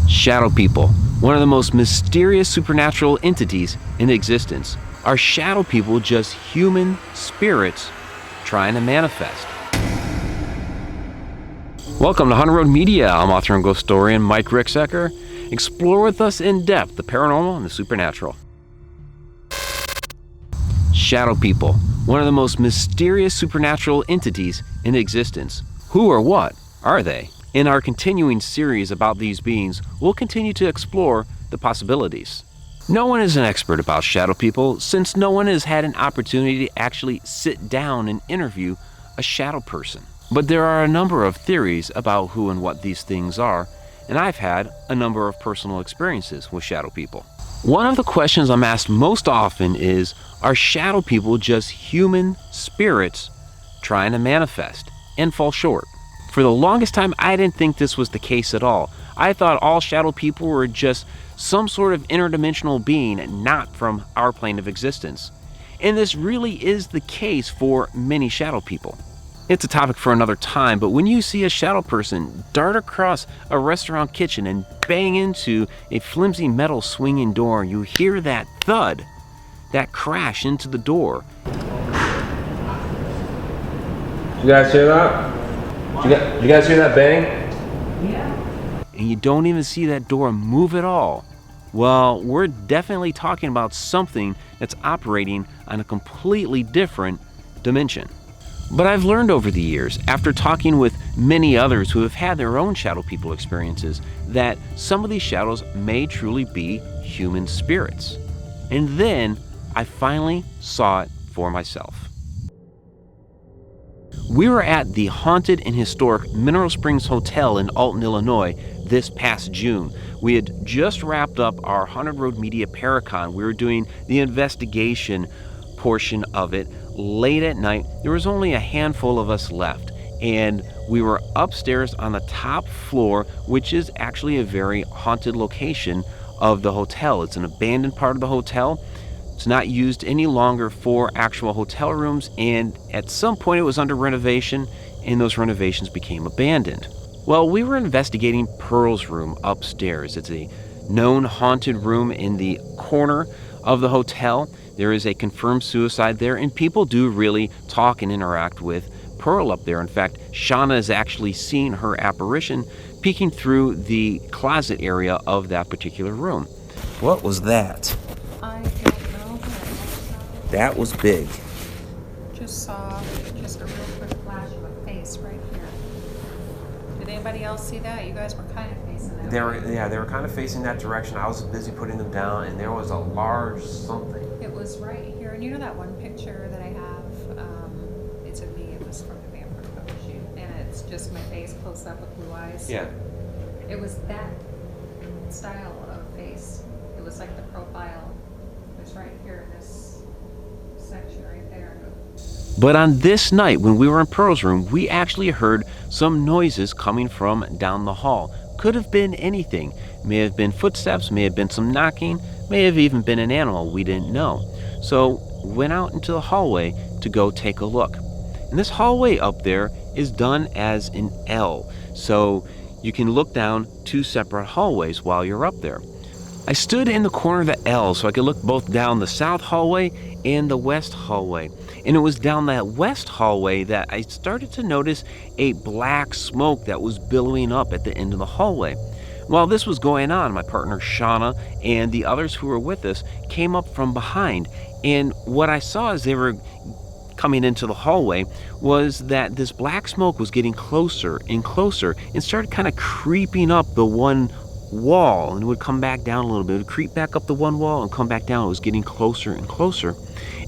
Shadow people, one of the most mysterious supernatural entities in existence. Are shadow people just human spirits trying to manifest? Welcome to Haunted Road Media. I'm author and ghost historian Mike Ricksecker. Explore with us in depth the paranormal and the supernatural. Shadow people, one of the most mysterious supernatural entities in existence. Who or what are they? In our continuing series about these beings, we'll continue to explore the possibilities. No one is an expert about shadow people, since no one has had an opportunity to actually sit down and interview a shadow person. But there are a number of theories about who and what these things are, and I've had a number of personal experiences with shadow people. One of the questions I'm asked most often is, are shadow people just human spirits trying to manifest and fall short? For the longest time, I didn't think this was the case at all. I thought all shadow people were just some sort of interdimensional being, not from our plane of existence. And this really is the case for many shadow people. It's a topic for another time, but when you see a shadow person dart across a restaurant kitchen and bang into a flimsy metal swinging door, you hear that thud, that crash into the door. You guys hear that? You guys hear that bang? Yeah. And you don't even see that door move at all. Well, we're definitely talking about something that's operating on a completely different dimension. But I've learned over the years, after talking with many others who have had their own shadow people experiences, that some of these shadows may truly be human spirits. And then I finally saw it for myself. We were at the haunted and historic Mineral Springs Hotel in Alton, Illinois this past June. We had just wrapped up our Haunted Road Media Paracon. We were doing the investigation portion of it late at night. There was only a handful of us left, and we were upstairs on the top floor, which is actually a very haunted location of the hotel. It's an abandoned part of the hotel. It's not used any longer for actual hotel rooms, and at some point it was under renovation, and those renovations became abandoned. Well, we were investigating Pearl's room upstairs. It's a known haunted room in the corner of the hotel. There is a confirmed suicide there, and people do really talk and interact with Pearl up there. In fact, Shauna has actually seen her apparition peeking through the closet area of that particular room. What was that? I don't know. That was big. Just saw just a real quick flash of a face right here. Did anybody else see that? You guys were kind of facing that. They were kind of facing that direction. I was busy putting them down, and there was a large something. It was right here. And you know that one picture that I have? It's of me. It was from the vampire photo shoot. And it's just my face close up with blue eyes. Yeah. It was that style of face. It was like the profile. It was right here in this section right there. But on this night, when we were in Pearl's room, we actually heard some noises coming from down the hall. Could have been anything. May have been footsteps, may have been some knocking, may have even been an animal, we didn't know. So went out into the hallway to go take a look. And this hallway up there is done as an L. So you can look down two separate hallways while you're up there. I stood in the corner of the L so I could look both down the south hallway and the west hallway. And it was down that west hallway that I started to notice a black smoke that was billowing up at the end of the hallway. While this was going on, my partner Shauna and the others who were with us came up from behind. And what I saw as they were coming into the hallway was that this black smoke was getting closer and closer and started kind of creeping up the one wall, and it would come back down a little bit. It would creep back up the one wall and come back down. It was getting closer and closer.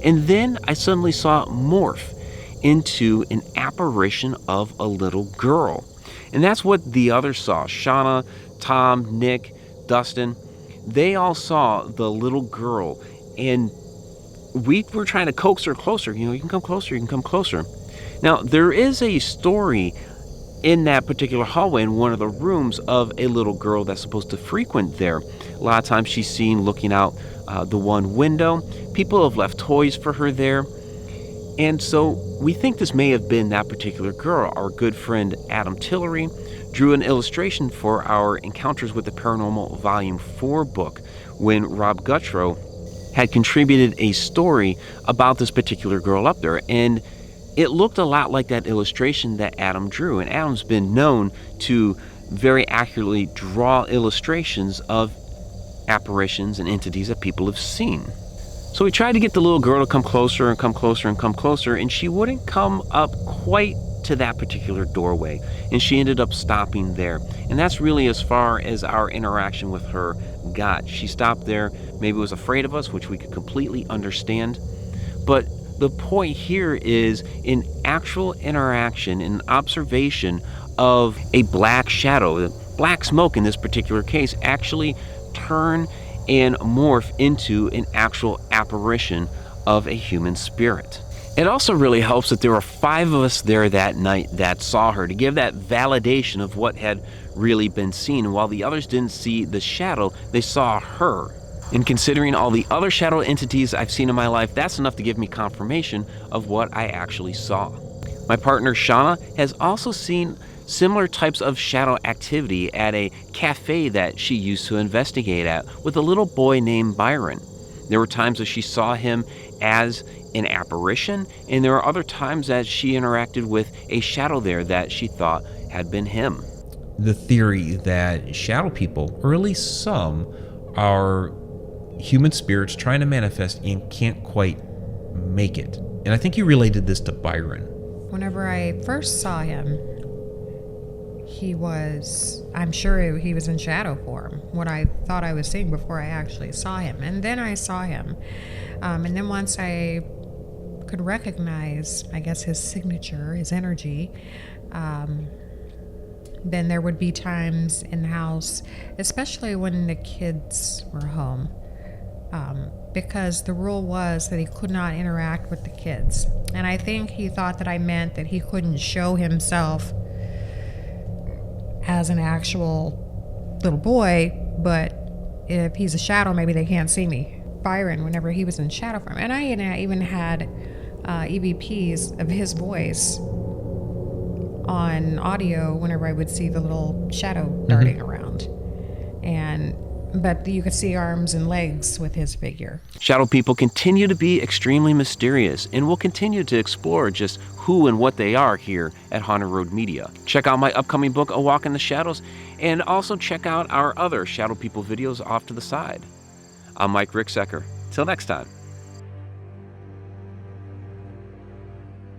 And then I suddenly saw it morph into an apparition of a little girl. And that's what the others saw. Shauna, Tom, Nick, Dustin, they all saw the little girl. And we were trying to coax her closer. You know, you can come closer, you can come closer. Now, there is a story in that particular hallway in one of the rooms of a little girl that's supposed to frequent there. A lot of times she's seen looking out the one window. People have left toys for her there. And so we think this may have been that particular girl. Our good friend Adam Tillery, drew an illustration for our Encounters with the Paranormal Volume 4 book when Rob Guttrow had contributed a story about this particular girl up there. And it looked a lot like that illustration that Adam drew. And Adam's been known to very accurately draw illustrations of apparitions and entities that people have seen. So we tried to get the little girl to come closer and come closer and come closer, and she wouldn't come up quite to that particular doorway, and she ended up stopping there. And that's really as far as our interaction with her got. She stopped there, maybe was afraid of us, which we could completely understand. But the point here is an actual interaction, an observation of a black shadow, black smoke in this particular case, actually turn and morph into an actual apparition of a human spirit. It also really helps that there were 5 of us there that night that saw her, to give that validation of what had really been seen. And while the others didn't see the shadow, they saw her. And considering all the other shadow entities I've seen in my life, that's enough to give me confirmation of what I actually saw. My partner Shauna has also seen similar types of shadow activity at a cafe that she used to investigate at with a little boy named Byron. There were times that she saw him as an apparition, and there were other times that she interacted with a shadow there that she thought had been him. The theory that shadow people, or at least some, are human spirits trying to manifest and can't quite make it. And I think you related this to Byron. Whenever I first saw him, I'm sure he was in shadow form, what I thought I was seeing before I actually saw him. And then I saw him. And then once I could recognize, I guess, his signature, his energy, then there would be times in the house, especially when the kids were home, because the rule was that he could not interact with the kids. And I think he thought that I meant that he couldn't show himself as an actual little boy, but if he's a shadow, maybe they can't see me. Byron, whenever he was in shadow form, and I even had EVPs of his voice on audio whenever I would see the little shadow darting around. But you could see arms and legs with his figure. Shadow people continue to be extremely mysterious, and we'll continue to explore just who and what they are here at Haunted Road Media. Check out my upcoming book, A Walk in the Shadows, and also check out our other Shadow People videos off to the side. I'm Mike Ricksecker. Till next time.